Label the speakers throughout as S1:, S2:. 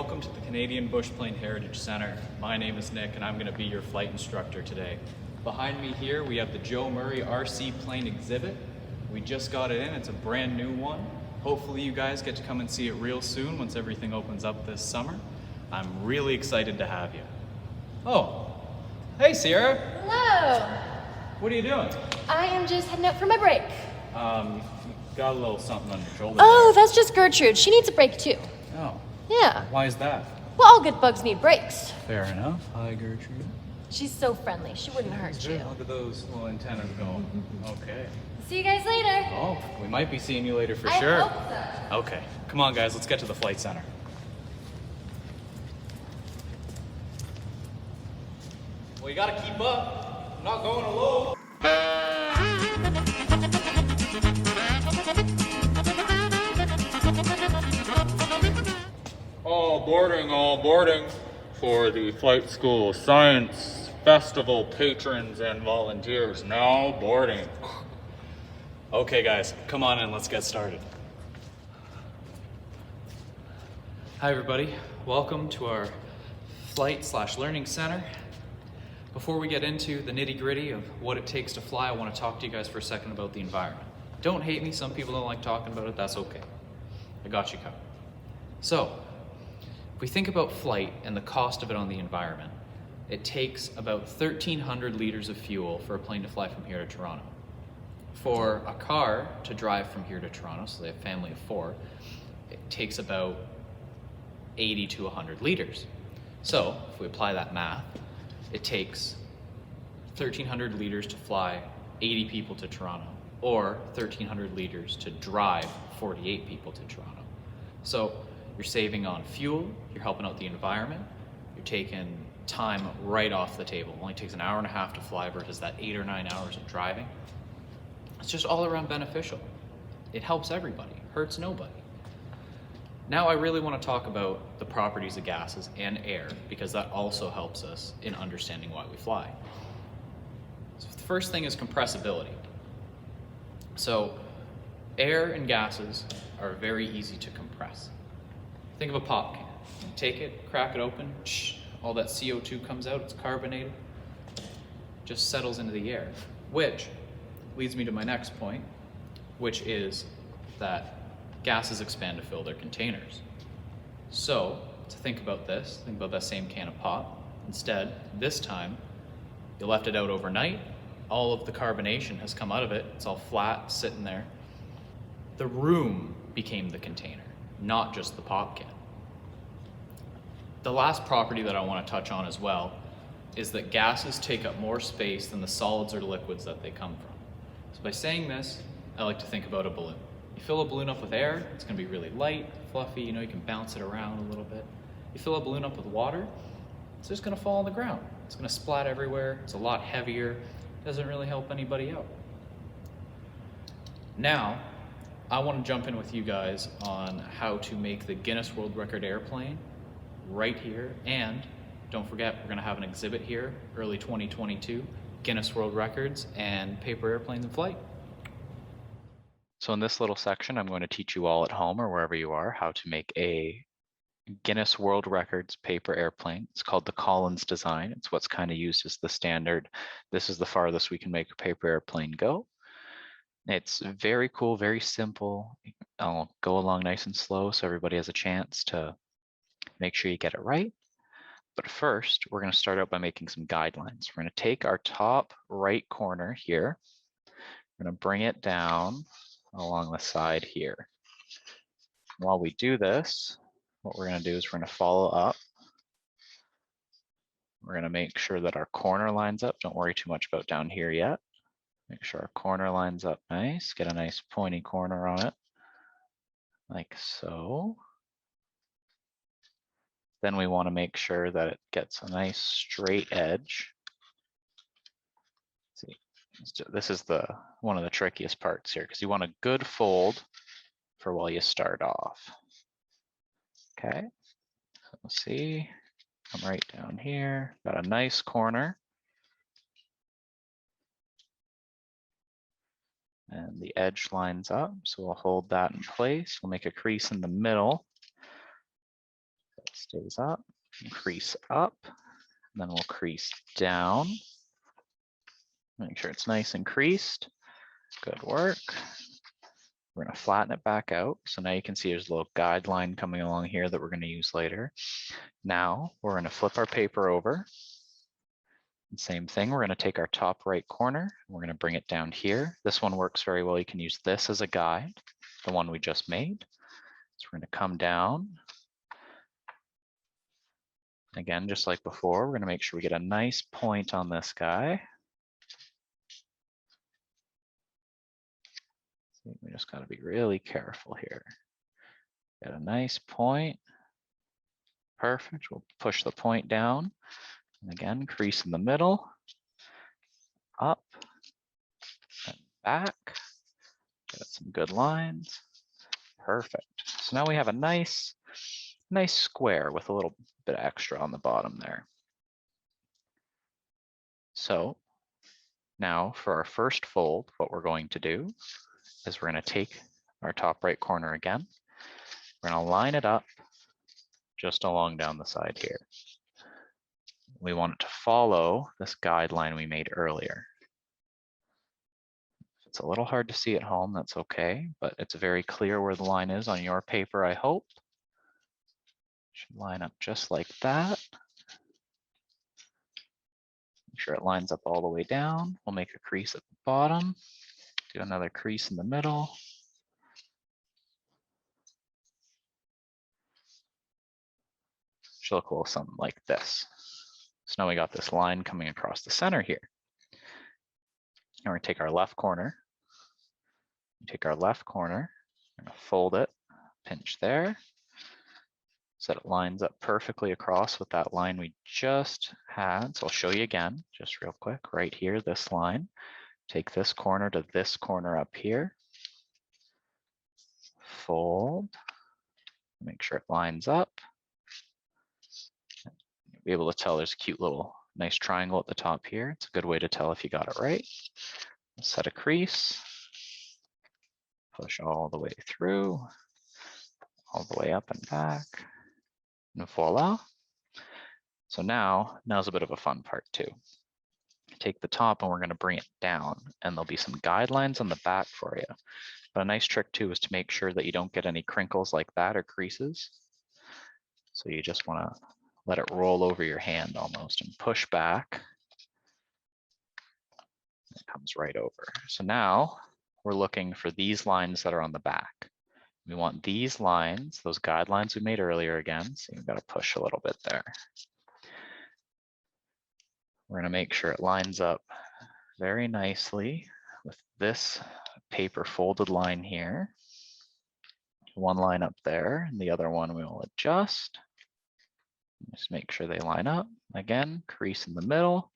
S1: welcome to the Canadian Bushplane Heritage Centre. My name is Nick and I'm going to be your flight instructor today. Behind me here we have the Joe Murray RC plane exhibit. We just got it in, it's a brand new one. Hopefully you guys get to come and see it real soon once everything opens up this summer. I'm really excited to have you. Oh, hey Sierra.
S2: Hello.
S1: What are you doing?
S2: I am just heading out for my break.
S1: You got a little something on your shoulder
S2: Oh,
S1: there.
S2: that's just Gertrude. She needs a break too.
S1: Oh,
S2: Yeah.
S1: why is that?
S2: Well, all good bugs need breaks.
S1: Fair enough. Hi Gertrude.
S2: She's so friendly. She wouldn't hurt you.
S1: Look at those little antennas go. Okay.
S2: See you guys later.
S1: Oh, we might be seeing you later for
S2: I
S1: sure.
S2: hope so.
S1: Okay, come on guys, let's get to the flight center. Well, you gotta keep up. I'm not going alone. All boarding for the Flight School Science Festival patrons and volunteers. Now boarding. Okay guys, come on in, let's get started. Hi everybody, welcome to our flight/learning center. Before we get into the nitty-gritty of what it takes to fly, I want to talk to you guys for a second about the environment. Don't hate me, some people don't like talking about it, that's okay. I got you covered. So, if we think about flight and the cost of it on the environment, it takes about 1,300 liters of fuel for a plane to fly from here to Toronto. For a car to drive from here to Toronto, so they have a family of 4, it takes about 80 to 100 liters. So, if we apply that math, it takes 1,300 liters to fly 80 people to Toronto, or 1,300 liters to drive 48 people to Toronto. So you're saving on fuel, you're helping out the environment, you're taking time right off the table. It only takes an hour and a half to fly versus that 8 or 9 hours of driving. It's just all around beneficial. It helps everybody, hurts nobody. Now I really want to talk about the properties of gases and air, because that also helps us in understanding why we fly. So the first thing is compressibility. So air and gases are very easy to compress. Think of a pop can. Take it, crack it open, all that CO2 comes out, it's carbonated, just settles into the air, which leads me to my next point, which is that gases expand to fill their containers. So, to think about this, think about that same can of pop. Instead, this time, you left it out overnight, all of the carbonation has come out of it, it's all flat, sitting there. The room became the container, not just the pop can. The last property that I want to touch on as well is that gases take up more space than the solids or liquids that they come from. So by saying this, I like to think about a balloon. You fill a balloon up with air, it's going to be really light, fluffy, you can bounce it around a little bit. You fill a balloon up with water, it's just going to fall on the ground. It's going to splat everywhere, it's a lot heavier, doesn't really help anybody out. Now, I want to jump in with you guys on how to make the Guinness World Record airplane right here, and don't forget, we're going to have an exhibit here, early 2022, Guinness World Records and paper airplanes in flight. So in this little section, I'm going to teach you all at home or wherever you are how to make a Guinness World Records paper airplane. It's called the Collins design. It's what's kind of used as the standard. This is the farthest we can make a paper airplane go. It's very cool, very simple. I'll go along nice and slow so everybody has a chance to make sure you get it right. But first, we're going to start out by making some guidelines. We're going to take our top right corner here. We're going to bring it down along the side here. While we do this, what we're going to do is we're going to follow up. We're going to make sure that our corner lines up. Don't worry too much about down here yet. Make sure our corner lines up nice. Get a nice pointy corner on it, like so. Then we want to make sure that it gets a nice straight edge. See, this is one of the trickiest parts here, because you want a good fold for while you start off. Okay, so let's see, come right down here, got a nice corner. And the edge lines up, so we'll hold that in place. We'll make a crease in the middle.
S3: stays up, crease up, and then we'll crease down. Make sure it's nice and creased. Good work. We're going to flatten it back out. So now you can see there's a little guideline coming along here that we're going to use later. Now we're going to flip our paper over. Same thing, we're going to take our top right corner. We're going to bring it down here. This one works very well. You can use this as a guide, the one we just made. So we're going to come down. Again, just like before, we're going to make sure we get a nice point on this guy. We just got to be really careful here. Get a nice point. Perfect. We'll push the point down. And again, crease in the middle. Up and back. Get some good lines. Perfect. So now we have a nice square with a little bit extra on the bottom there. So now for our first fold, what we're going to do is we're going to take our top right corner again. We're going to line it up just along down the side here. We want it to follow this guideline we made earlier. If it's a little hard to see at home, that's okay, but it's very clear where the line is on your paper, I hope. Should line up just like that. Make sure it lines up all the way down. We'll make a crease at the bottom. Do another crease in the middle. Should look a little something like this. So now we got this line coming across the center here. Now we're going to take our left corner. Take our left corner, we're going to fold it, pinch there, so that it lines up perfectly across with that line we just had. So I'll show you again, just real quick, right here, this line. Take this corner to this corner up here. Fold, make sure it lines up. You'll be able to tell there's a cute little nice triangle at the top here. It's a good way to tell if you got it right. Set a crease. Push all the way through, all the way up and back, and voila. So now's a bit of a fun part too. Take the top and we're going to bring it down, and there'll be some guidelines on the back for you. But a nice trick too is to make sure that you don't get any crinkles like that or creases. So you just want to let it roll over your hand almost and push back. It comes right over. So now we're looking for these lines that are on the back. We want these lines, those guidelines we made earlier again. So you've got to push a little bit there. We're going to make sure it lines up very nicely with this paper folded line here. One line up there, and the other one we will adjust. Just make sure they line up. Again, crease in the middle.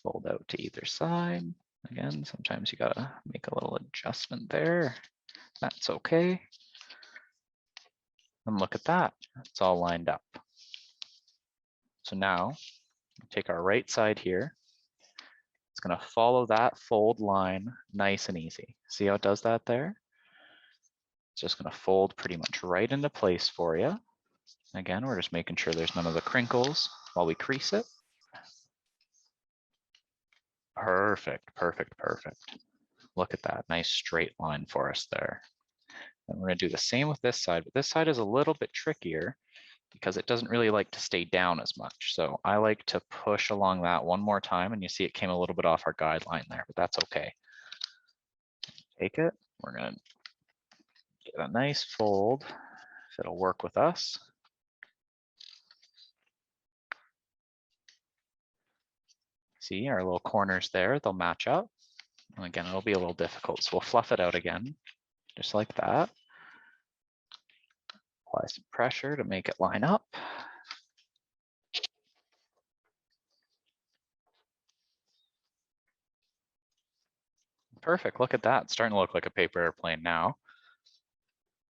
S3: Fold out to either side. Again, sometimes you gotta make a little adjustment there. That's okay. And look at that, it's all lined up. So now, take our right side here. It's gonna follow that fold line nice and easy. See how it does that there? It's just gonna fold pretty much right into place for you. Again, we're just making sure there's none of the crinkles while we crease it. Perfect, perfect, perfect. Look at that, nice straight line for us there. And we're gonna do the same with this side, but this side is a little bit trickier because it doesn't really like to stay down as much. So I like to push along that one more time, and you see it came a little bit off our guideline there, but that's okay. Take it, we're gonna get a nice fold, if it'll work with us. See our little corners there, they'll match up. And again, it'll be a little difficult, so we'll fluff it out again, just like that. Apply some pressure to make it line up. Perfect, look at that, it's starting to look like a paper airplane now.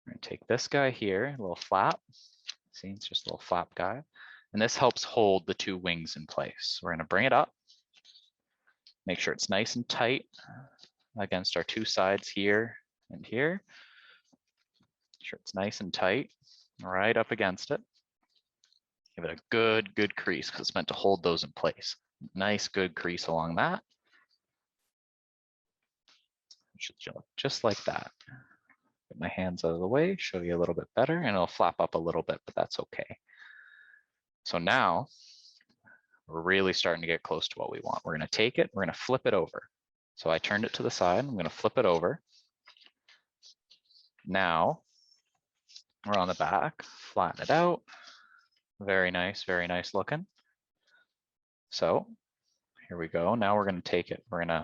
S3: We're gonna take this guy here, a little flap. See, it's just a little flap guy. And this helps hold the two wings in place. We're gonna bring it up. Make sure it's nice and tight against our two sides here and here. Make sure it's nice and tight. right up against it. Give it a good crease because it's meant to hold those in place. Nice, good crease along that. It should look just like that. Get my hands out of the way, show you a little bit better, and it'll flap up a little bit, but that's okay. So now we're really starting to get close to what we want. We're going to take it, we're going to flip it over. So I turned it to the side, I'm going to flip it over. Now we're on the back, flatten it out. Very nice looking. So here we go. Now we're going to take it, we're going to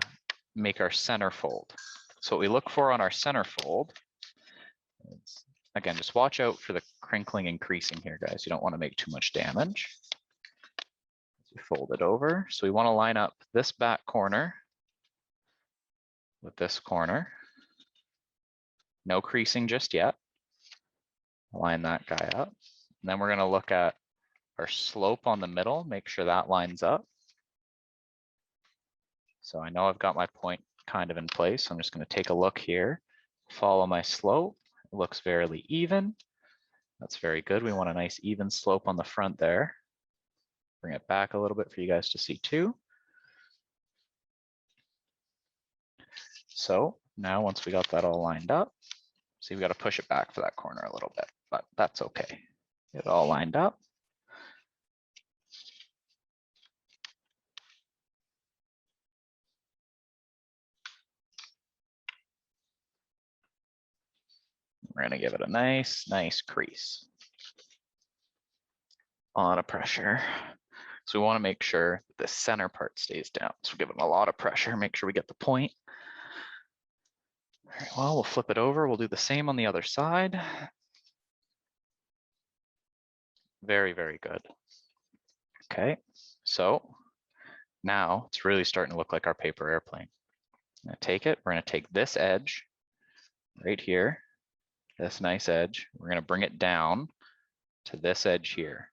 S3: make our center fold. So what we look for on our center fold is, again, just watch out for the crinkling and creasing here, guys. You don't want to make too much damage. You fold it over. So we want to line up this back corner with this corner. No creasing just yet. Line that guy up. And then we're going to look at our slope on the middle, make sure that lines up. So I know I've got my point kind of in place. So I'm just going to take a look here, follow my slope. It looks fairly even. That's very good. We want a nice even slope on the front there. Bring it back a little bit for you guys to see too. So now once we got that all lined up, see, we got to push it back for that corner a little bit, but that's okay. Get it all lined up. We're going to give it a nice crease. A lot of pressure. So we want to make sure the center part stays down. So we're giving a lot of pressure, make sure we get the point. All right, well, we'll flip it over. We'll do the same on the other side. Very good. Okay, so now it's really starting to look like our paper airplane. I'm gonna take it, we're gonna take this edge right here, this nice edge, we're gonna bring it down to this edge here.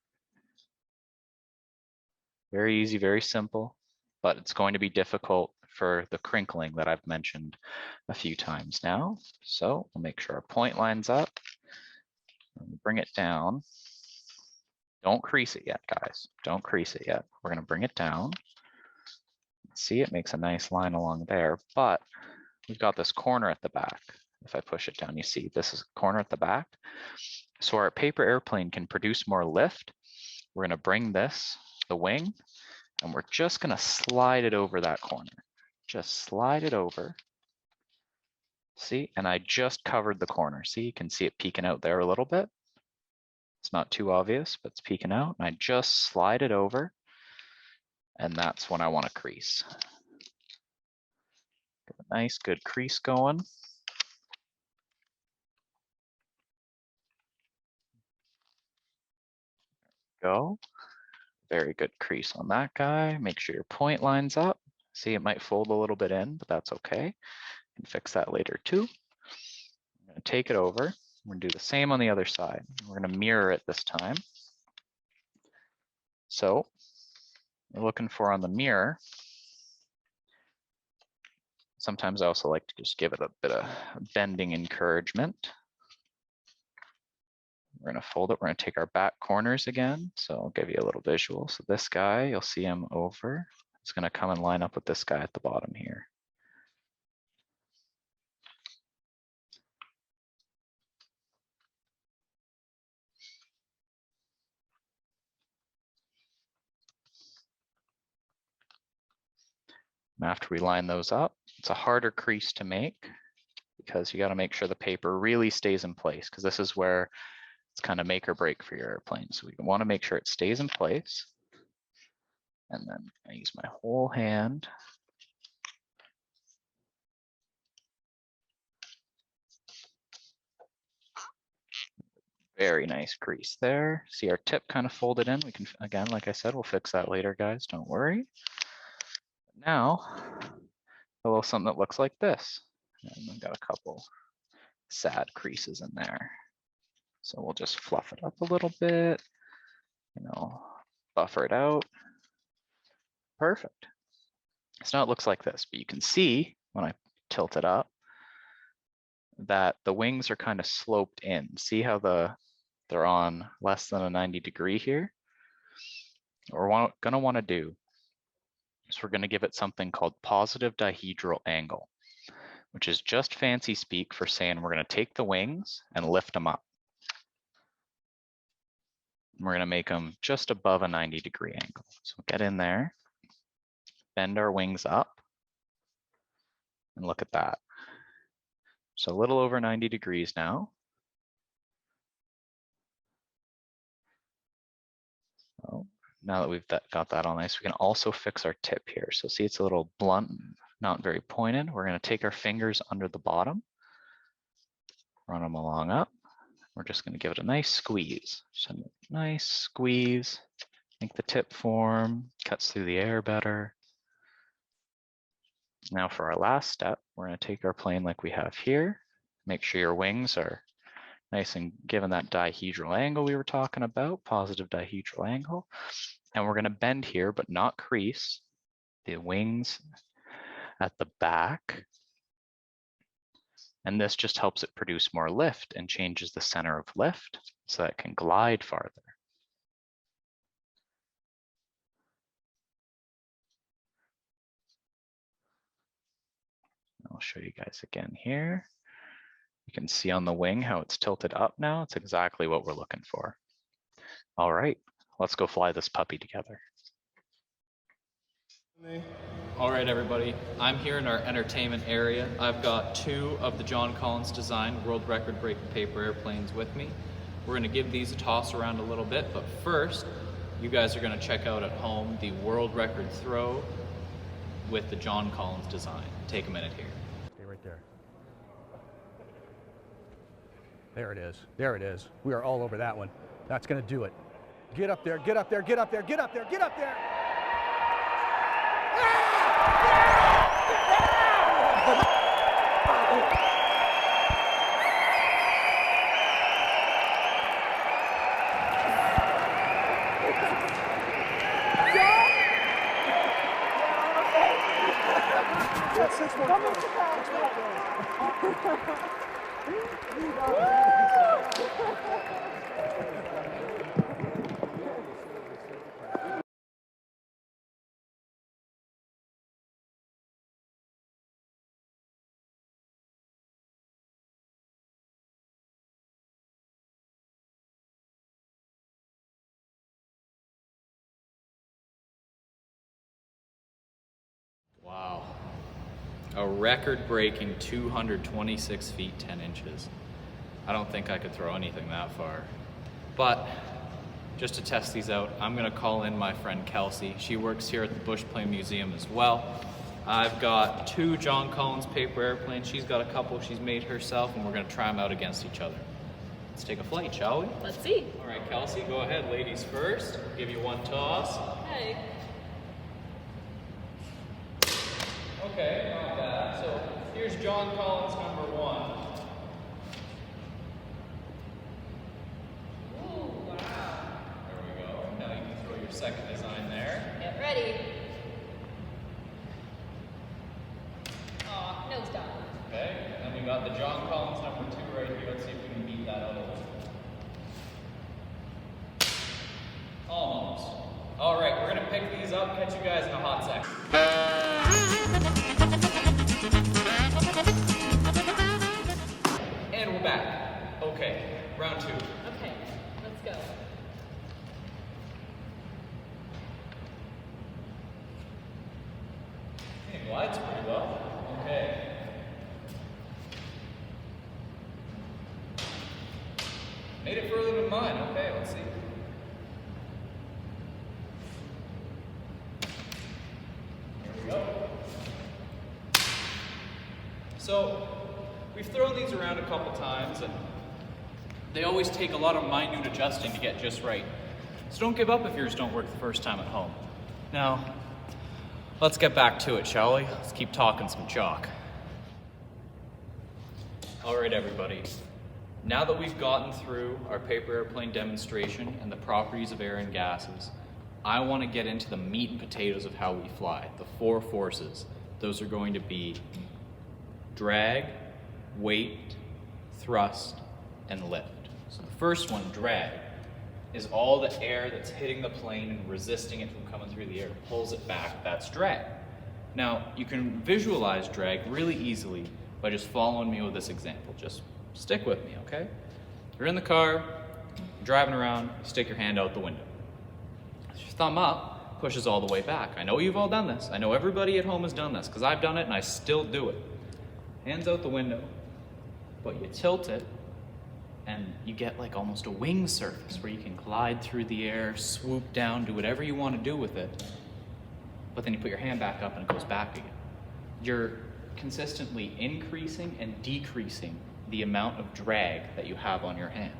S3: Very easy, very simple, but it's going to be difficult for the crinkling that I've mentioned a few times now. So we'll make sure our point lines up, and bring it down. Don't crease it yet, guys. Don't crease it yet. We're gonna bring it down. See, it makes a nice line along there, but we've got this corner at the back. If I push it down, you see this is a corner at the back. So our paper airplane can produce more lift. We're gonna bring this, the wing, and we're just gonna slide it over that corner. Just slide it over. See, and I just covered the corner. See, you can see it peeking out there a little bit. It's not too obvious, but it's peeking out. And I just slide it over. And that's when I want to crease. Get a nice, good crease going. Go. Very good crease on that guy. Make sure your point lines up. See, it might fold a little bit in, but that's okay. You can fix that later too. I'm going to take it over. We're going to do the same on the other side. We're going to mirror it this time. So we're looking for on the mirror. Sometimes I also like to just give it a bit of bending encouragement. We're going to fold it. We're going to take our back corners again. So I'll give you a little visual. So this guy, you'll see him over. It's going to come and line up with this guy at the bottom here. And after we line those up, it's a harder crease to make because you got to make sure the paper really stays in place, because this is where it's kind of make or break for your airplane. So we want to make sure it stays in place. And then I use my whole hand. Very nice crease there. See our tip kind of folded in. We can, again, like I said, we'll fix that later, guys. Don't worry. Now, a little something that looks like this. And I've got a couple sad creases in there. So we'll just fluff it up a little bit, buffer it out. Perfect. So now it looks like this, but you can see when I tilt it up that the wings are kind of sloped in. See how the they're on less than a 90 degree here, what we're gonna wanna do is we're gonna give it something called positive dihedral angle, which is just fancy speak for saying we're gonna take the wings and lift them up. We're gonna make them just above a 90 degree angle. So get in there, bend our wings up, and look at that. So a little over 90 degrees now. So now that we've got that all nice, we can also fix our tip here. So see, it's a little blunt, not very pointed. We're gonna take our fingers under the bottom, run them along up. We're just gonna give it a nice squeeze. Just a nice squeeze, make the tip form, cuts through the air better. Now for our last step, we're gonna take our plane like we have here. Make sure your wings are nice and given that dihedral angle we were talking about, positive dihedral angle. And we're gonna bend here, but not crease the wings at the back. And this just helps it produce more lift and changes the center of lift so that it can glide farther. I'll show you guys again here. You can see on the wing how it's tilted up now. It's exactly what we're looking for. All right, let's go fly this puppy together.
S1: All right, everybody, I'm here in our entertainment area. I've got 2 of the John Collins design world record breaking paper airplanes with me. We're gonna give these a toss around a little bit, but first, you guys are gonna check out at home the world record throw with the John Collins design. Take a minute here.
S4: Stay right there. There it is. There it is. We are all over that one. That's going to do it. Get up there. Get up there. Get up there. Get up there. Get up there.
S1: Wow. A record-breaking 226 feet 10 inches. I don't think I could throw anything that far. But just to test these out, I'm gonna call in my friend Kelsey. She works here at the Bushplane Museum as well. I've got 2 John Collins paper airplanes. She's got a couple she's made herself, and we're gonna try them out against each other. Let's take a flight, shall we?
S2: Let's see.
S1: All right, Kelsey, go ahead. Ladies first. I'll give you one toss.
S2: Okay.
S1: Okay, not bad. So here's John Collins number 1. Ooh, wow. There we go. Now you can throw your second design there.
S2: Get ready. Aw, nose down.
S1: Okay, and then we got the John Collins number 2 right here. Let's see if we can beat that other one. Almost. All right, we're gonna pick these up, catch you guys in a hot second. And we're back. Okay, round 2.
S2: Okay, let's go.
S1: It glides pretty well. Okay. Made it further than mine. Okay, let's see. Here we go. So, we've thrown these around a couple times, and they always take a lot of minute adjusting to get just right. So don't give up if yours don't work the first time at home. Now, let's get back to it, shall we? Let's keep talking some chalk. All right, everybody. Now that we've gotten through our paper airplane demonstration and the properties of air and gases, I want to get into the meat and potatoes of how we fly, the 4 forces. Those are going to be drag, weight, thrust, and lift. So the first one, drag, is all the air that's hitting the plane and resisting it from coming through the air, pulls it back, that's drag. Now, you can visualize drag really easily by just following me with this example. Just stick with me, okay? You're in the car, you're driving around, you stick your hand out the window. Your thumb up pushes all the way back. I know you've all done this. I know everybody at home has done this because I've done it and I still do it. Hands out the window, but you tilt it and you get like almost a wing surface where you can glide through the air, swoop down, do whatever you want to do with it. But then you put your hand back up and it goes back again. You're consistently increasing and decreasing the amount of drag that you have on your hand.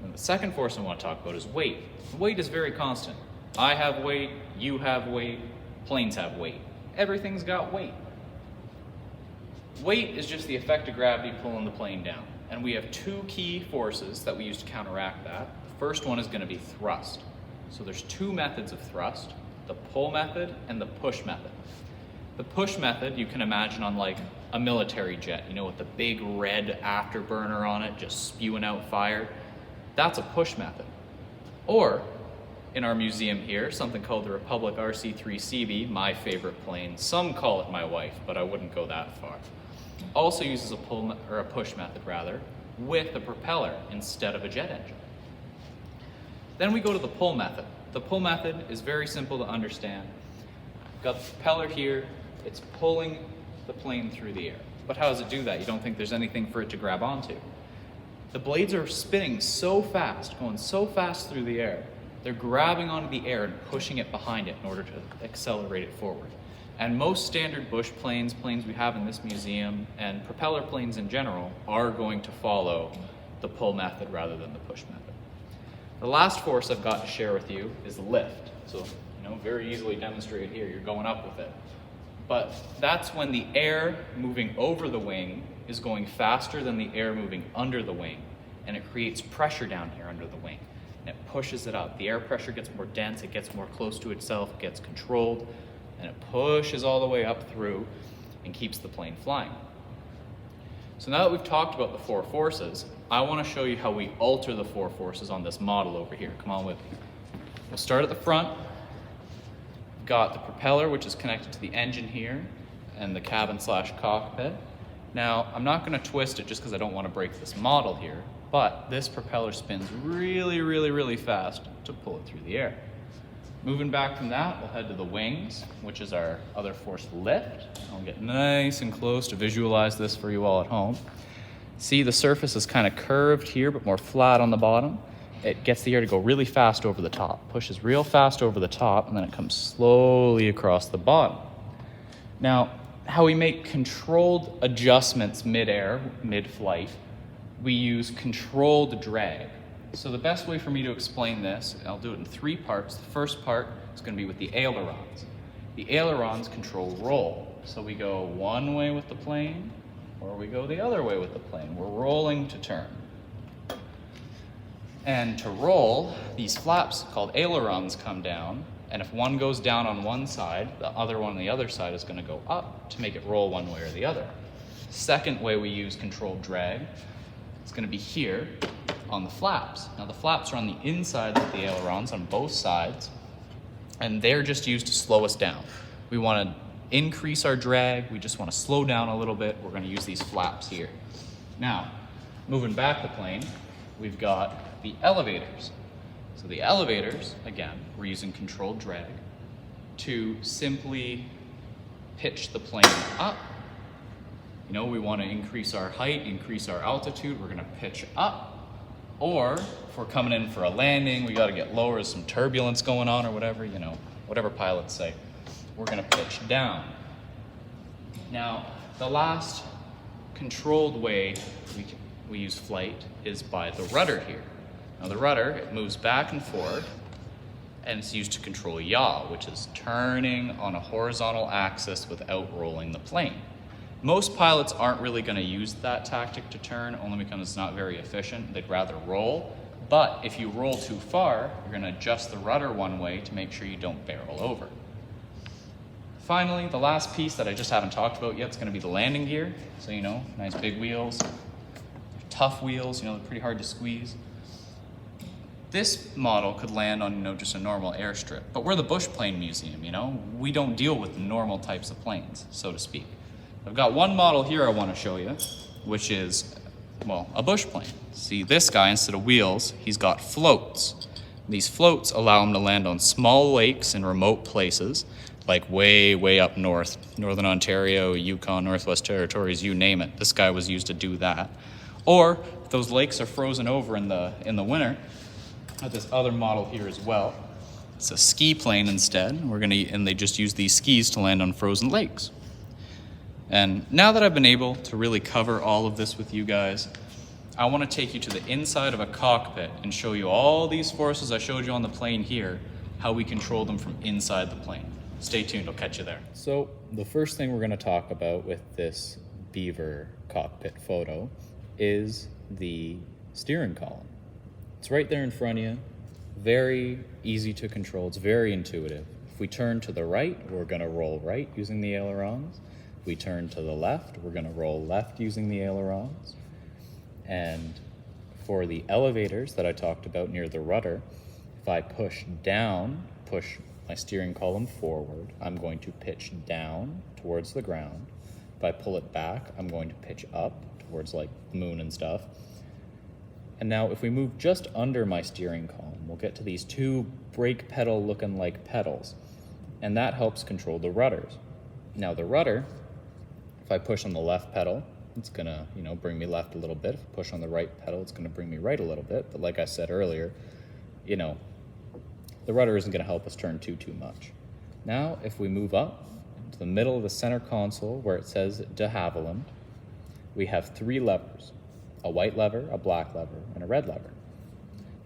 S1: And the second force I want to talk about is weight. Weight is very constant. I have weight, you have weight, planes have weight. Everything's got weight. Weight is just the effect of gravity pulling the plane down. And we have two key forces that we use to counteract that. The first one is going to be thrust. So there's two methods of thrust, the pull method and the push method. The push method you can imagine on like a military jet, you know, with the big red afterburner on it, just spewing out fire. That's a push method. Or, in our museum here, something called the Republic RC-3CB, my favorite plane. Some call it my wife, but I wouldn't go that far. Also uses a push method rather, with a propeller instead of a jet engine. Then we go to the pull method. The pull method is very simple to understand. We've got the propeller here, it's pulling the plane through the air. But how does it do that? You don't think there's anything for it to grab onto. The blades are spinning so fast, going so fast through the air, they're grabbing onto the air and pushing it behind it in order to accelerate it forward. And most standard bush planes we have in this museum, and propeller planes in general, are going to follow the pull method rather than the push method. The last force I've got to share with you is lift. So, very easily demonstrated here, you're going up with it. But that's when the air moving over the wing is going faster than the air moving under the wing, and it creates pressure down here under the wing, and it pushes it up. The air pressure gets more dense, it gets more close to itself, it gets controlled, and it pushes all the way up through and keeps the plane flying. So now that we've talked about the four forces, I want to show you how we alter the four forces on this model over here. Come on with me. We'll start at the front. We've got the propeller, which is connected to the engine here, and the cabin/cockpit. Now, I'm not going to twist it just because I don't want to break this model here, but this propeller spins really, really, really fast to pull it through the air. Moving back from that, we'll head to the wings, which is our other force, lift. I'll get nice and close to visualize this for you all at home. See, the surface is kind of curved here, but more flat on the bottom. It gets the air to go really fast over the top, pushes real fast over the top, and then it comes slowly across the bottom. Now, how we make controlled adjustments mid-air, mid-flight, we use controlled drag. So the best way for me to explain this, and I'll do it in three parts. The first part is going to be with the ailerons. The ailerons control roll. So we go one way with the plane, or we go the other way with the plane. We're rolling to turn. And to roll, these flaps called ailerons come down, and if one goes down on one side, the other one on the other side is going to go up to make it roll one way or the other. Second way we use controlled drag, it's going to be here on the flaps. Now the flaps are on the inside of the ailerons on both sides, and they're just used to slow us down. We want to increase our drag, we just want to slow down a little bit, we're going to use these flaps here. Now, moving back the plane, we've got the elevators. So the elevators, again, we're using controlled drag to simply pitch the plane up. We want to increase our height, increase our altitude, we're going to pitch up. Or if we're coming in for a landing, we got to get lower, there's some turbulence going on or whatever, whatever pilots say. We're going to pitch down. Now, the last controlled way we use flight is by the rudder here. Now the rudder, it moves back and forth, and it's used to control yaw, which is turning on a horizontal axis without rolling the plane. Most pilots aren't really going to use that tactic to turn, only because it's not very efficient. They'd rather roll. But if you roll too far, you're going to adjust the rudder one way to make sure you don't barrel over. Finally, the last piece that I just haven't talked about yet is going to be the landing gear. So, nice big wheels, tough wheels, they're pretty hard to squeeze. This model could land on, just a normal airstrip, but we're the Bushplane Museum, We don't deal with normal types of planes, so to speak. I've got one model here I want to show you, which is, a bushplane. See, this guy, instead of wheels, he's got floats. These floats allow him to land on small lakes in remote places, like way, way up north, Northern Ontario, Yukon, Northwest Territories, you name it. This guy was used to do that. Or, if those lakes are frozen over in the winter, I have this other model here as well. It's a ski plane instead. And they just use these skis to land on frozen lakes. And now that I've been able to really cover all of this with you guys, I want to take you to the inside of a cockpit and show you all these forces I showed you on the plane here, how we control them from inside the plane. Stay tuned, I'll catch you there. So the first thing we're going to talk about with this Beaver cockpit photo is the steering column. It's right there in front of you. Very easy to control. It's very intuitive. If we turn to the right, we're going to roll right using the ailerons. If we turn to the left, we're going to roll left using the ailerons. And for the elevators that I talked about near the rudder, if I push down, push my steering column forward, I'm going to pitch down towards the ground. If I pull it back, I'm going to pitch up towards like the moon and stuff. And now if we move just under my steering column, we'll get to these two brake pedal looking like pedals. And that helps control the rudders. Now the rudder, if I push on the left pedal, it's gonna, bring me left a little bit. If I push on the right pedal, it's gonna bring me right a little bit. But like I said earlier, the rudder isn't gonna help us turn too much. Now, if we move up to the middle of the center console where it says de Havilland, we have 3 levers. A white lever, a black lever, and a red lever.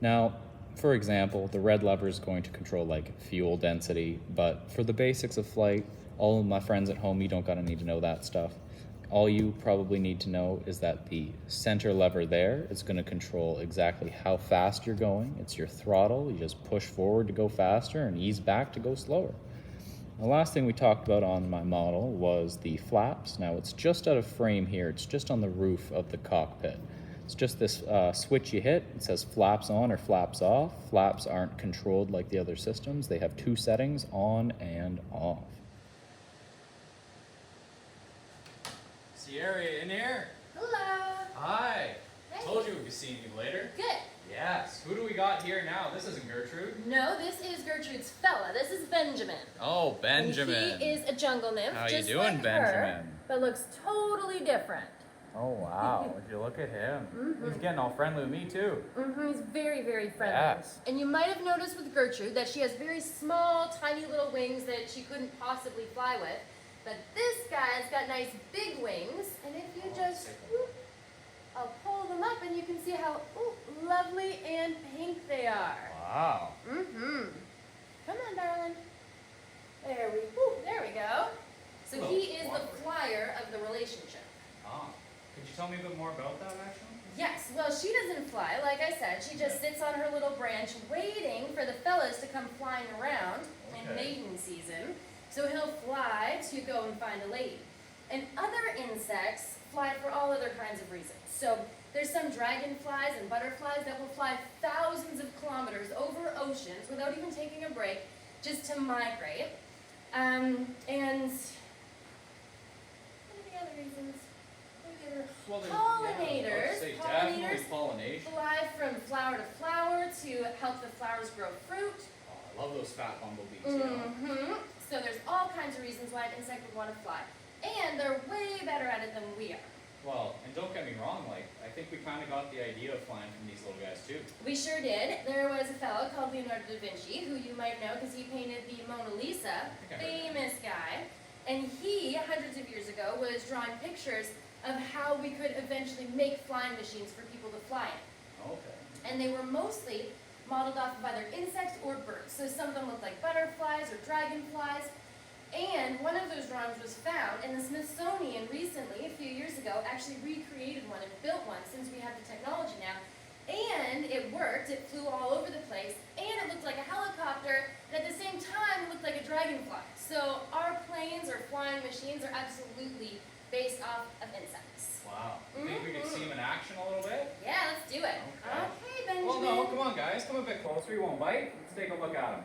S1: Now, for example, the red lever is going to control like fuel density, but for the basics of flight, all of my friends at home, you don't gotta need to know that stuff. All you probably need to know is that the center lever there is gonna control exactly how fast you're going. It's your throttle. You just push forward to go faster and ease back to go slower. The last thing we talked about on my model was the flaps. Now it's just out of frame here. It's just on the roof of the cockpit. It's just this switch you hit. It says flaps on or flaps off. Flaps aren't controlled like the other systems. They have 2 settings, on and off. Sierra, in here?
S2: Hello.
S1: Hi.
S2: Hey.
S1: Told you we'd be seeing you later.
S2: Good.
S1: Yes. Who do we got here now? This isn't Gertrude.
S2: No, this is Gertrude's fella. This is Benjamin.
S1: Oh, Benjamin.
S2: And he is a jungle nymph,
S1: How
S2: just
S1: you doing,
S2: like
S1: Benjamin?
S2: her, but looks totally different.
S1: Oh, wow. Would you look at him? He's getting all friendly with me, too.
S2: He's very, very friendly.
S1: Yes.
S2: And you might have noticed with Gertrude that she has very small, tiny little wings that she couldn't possibly fly with. But this guy's got nice big wings, and if you just, I'll pull them up and you can see how lovely and pink they are.
S1: Wow.
S2: Come on, darling. There we go. So
S1: Hello,
S2: he is
S1: Walker.
S2: the flyer of the relationship.
S1: Ah. Could you tell me a bit more about that, actually?
S2: Yes, well, she doesn't fly, like I said. She just sits on her little branch waiting for the fellas to come flying around in mating season. So he'll fly to go and find a lady. And other insects fly for all other kinds of reasons. So there's some dragonflies and butterflies that will fly thousands of kilometers over oceans without even taking a break just to migrate. And what are the other reasons? Pollinators.
S1: Definitely pollination.
S2: Fly from flower to flower to help the flowers grow fruit.
S1: Oh, I love those fat bumblebees,
S2: So there's all kinds of reasons why an insect would want to fly. And they're way better at it than we are.
S1: Well, and don't get me wrong, I think we kind of got the idea of flying from these little guys, too.
S2: We sure did. There was a fellow called Leonardo da Vinci, who you might know because he painted the Mona Lisa, famous guy. And he, hundreds of years ago, was drawing pictures of how we could eventually make flying machines for people to fly in.
S1: Okay.
S2: And they were mostly modeled off of either insects or birds. So some of them looked like butterflies or dragonflies. And one of those drawings was found, and the Smithsonian recently, a few years ago, actually recreated one and built one since we have the technology now. And it worked. It flew all over the place, and it looked like a helicopter, and at the same time, it looked like a dragonfly. So our planes or flying machines are absolutely based off of insects.
S1: Wow. You think we could see him in action a little bit?
S2: Yeah, let's do it. Okay, Benjamin.
S1: Well, no, come on, guys. Come a bit closer. He won't bite. Let's take a look at him.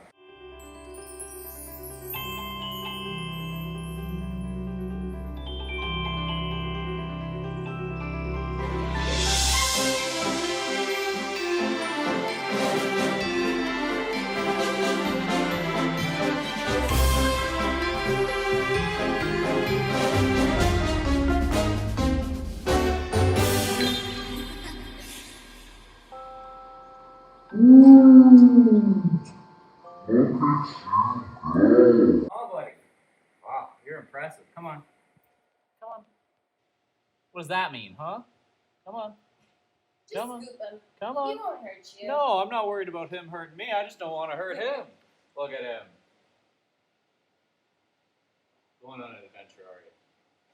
S1: Oh, buddy. Wow, you're impressive. Come on. Come on. What does that mean, huh? Come on.
S2: Just
S1: Come on.
S2: scoop him.
S1: Come
S2: He
S1: on.
S2: won't hurt you.
S1: No, I'm not worried about him hurting me. I just don't want to hurt him. Look at him. Going on an adventure, are you?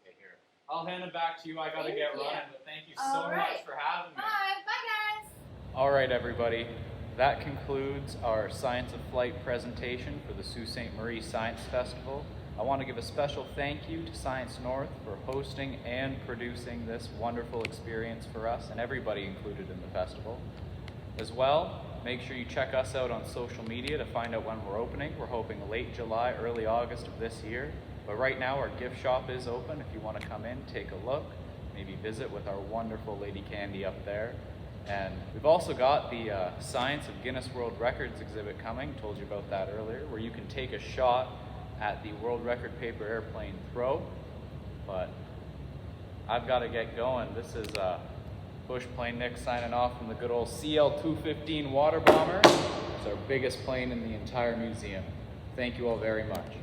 S1: Okay, here. I'll hand it back to you. I gotta
S2: Thank
S1: get
S2: you.
S1: running, but thank you so
S2: All
S1: much
S2: right.
S1: for having me.
S2: Bye. Bye, guys.
S1: All right, everybody. That concludes our Science of Flight presentation for the Sault Ste. Marie Science Festival. I want to give a special thank you to Science North for hosting and producing this wonderful experience for us and everybody included in the festival. As well, make sure you check us out on social media to find out when we're opening. We're hoping late July, early August of this year. But right now our gift shop is open. If you want to come in, take a look, maybe visit with our wonderful Lady Candy up there. And we've also got the Science of Guinness World Records exhibit coming, told you about that earlier, where you can take a shot at the world record paper airplane throw. But I've got to get going. This is Bushplane Nick signing off from the good old CL-215 water bomber. It's our biggest plane in the entire museum. Thank you all very much.